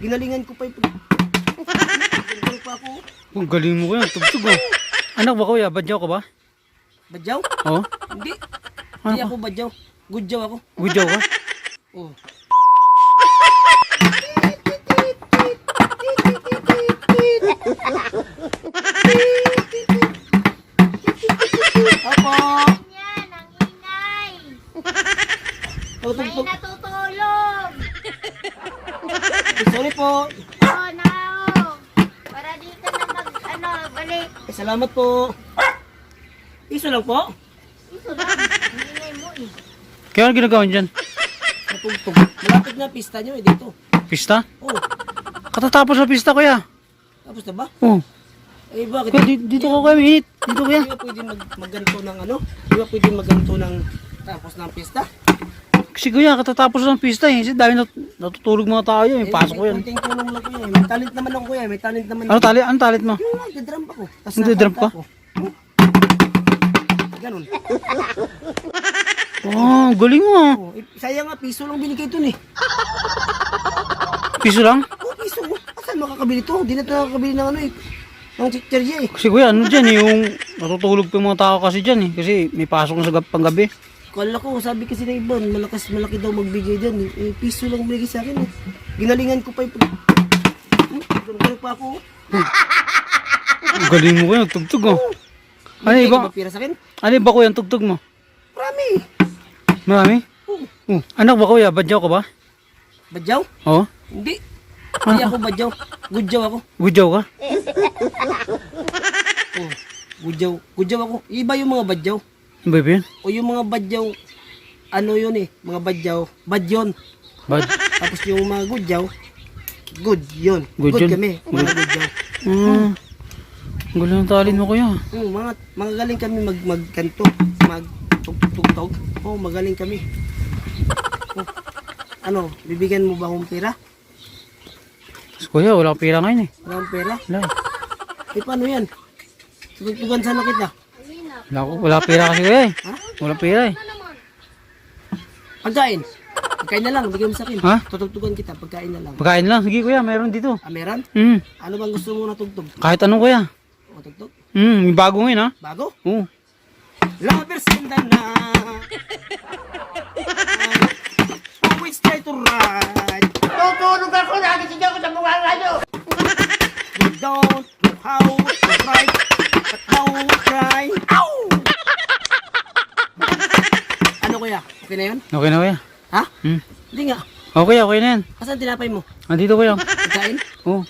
Ginalingan ko pa yung... Ginalingan pa ako. Ang galing mo kuya, tugtog oh. Anak ba kuya, badyaw ka ba? Badyaw? Oo. Hindi. Ano Hindi ka? ako badyaw. Gudyaw ako. Badyaw ka? Oh. Opo. Yan, ang ingay. May Tutugtog. natutulog. Sorry po. Oh, nao. Para di ka na balik. Salamat po. Iso lang po. Ito lang, ang ingay mo eh. Kaya ano ginagawa niyo dyan? Natugtog. Malapit na pista nyo eh dito. Pista? Oh. Katatapos na pista kuya. Tapos na ba? Oh. Eh bakit? Kuya, dito ko kuya, minit. Dito kuya. Di ba pwede magganto ng ano? Di ba pwede magganto ng tapos ng pista? Kasi kuya, katatapos ng pista eh. Kasi dahil natutulog mga tao yun. May pasok ko yan. Konting tulong lang kuya. May talent naman ako kuya. May talent naman. Ano tali? Ano talit mo? Yung nagdadrum pa ko. Tas Nagdadrum nakakanta ka? ako. Ganun. Oh, galing mo ah. Oh, sayang nga, piso lang binigay ito eh. Piso lang? Oh, piso. Saan makakabili ito? Hindi na ito nakakabili ng ano eh. Ng chicherya eh. Kasi kuya, ano dyan eh, yung natutulog pa yung mga tao kasi dyan eh. Kasi may pasok na sa panggabi. Kala ko, sabi kasi ng iba, malaki daw magbigay dyan eh. Eh, piso lang binigay sa akin eh. Ginalingan ko pa yung... Ganun pa ako. Ang galing mo kuya, nagtugtog oh. Ano Bigay iba? ka ba pira sa akin? Ano iba kuya, ang tugtog mo? Marami. Marami? Oh, Oh. Anak ba kuya, badyaw ka ba? badyaw? Oo. Hindi. Hindi ako badyaw. Gudyaw ako. Badyaw ka? Oh, gudyaw. Gudyaw ako. Iba yung mga badyaw. Ano ba yun? O yung mga badyaw, ano yun eh, mga badyaw, bad yun. Bad? Tapos yung mga gudyaw, good yun. Good Good yun? kami, mga gudyaw. Ang galing ng talent mo kuya. Mga galing kami magkanto, magtugtog. Oh, magaling kami. Oh, ano, bibigyan mo ba akong pera? Kuya, wala akong pera ngayon eh. Wala akong pera? Wala. Eh, paano yan? Tugtugan sana kita. Wala pera kasi kuya eh. Ha? Wala pera eh. Pagkain. Pagkain na lang, bigyan mo sa akin. Ha? Tutugtugan kita, pagkain na lang. Pagkain lang. Sige kuya, mayroon dito. Ah, meron? Hmm. Ano bang gusto mo na tugtog? Kahit anong kuya. O, tugtog? May bago ngayon ha. Bago? Oo. Lovers in the night. Always try to ride. Tutulog ako, nagising ako sa mga radyo. We don't know how to ride, but how we cry. Ow! Ano kuya? Okay na yun? Okay na kuya. Ha? Hmm. Hindi nga. Okay na yan. Asan tinapay mo? Andito kuya. Pagkain? Oo.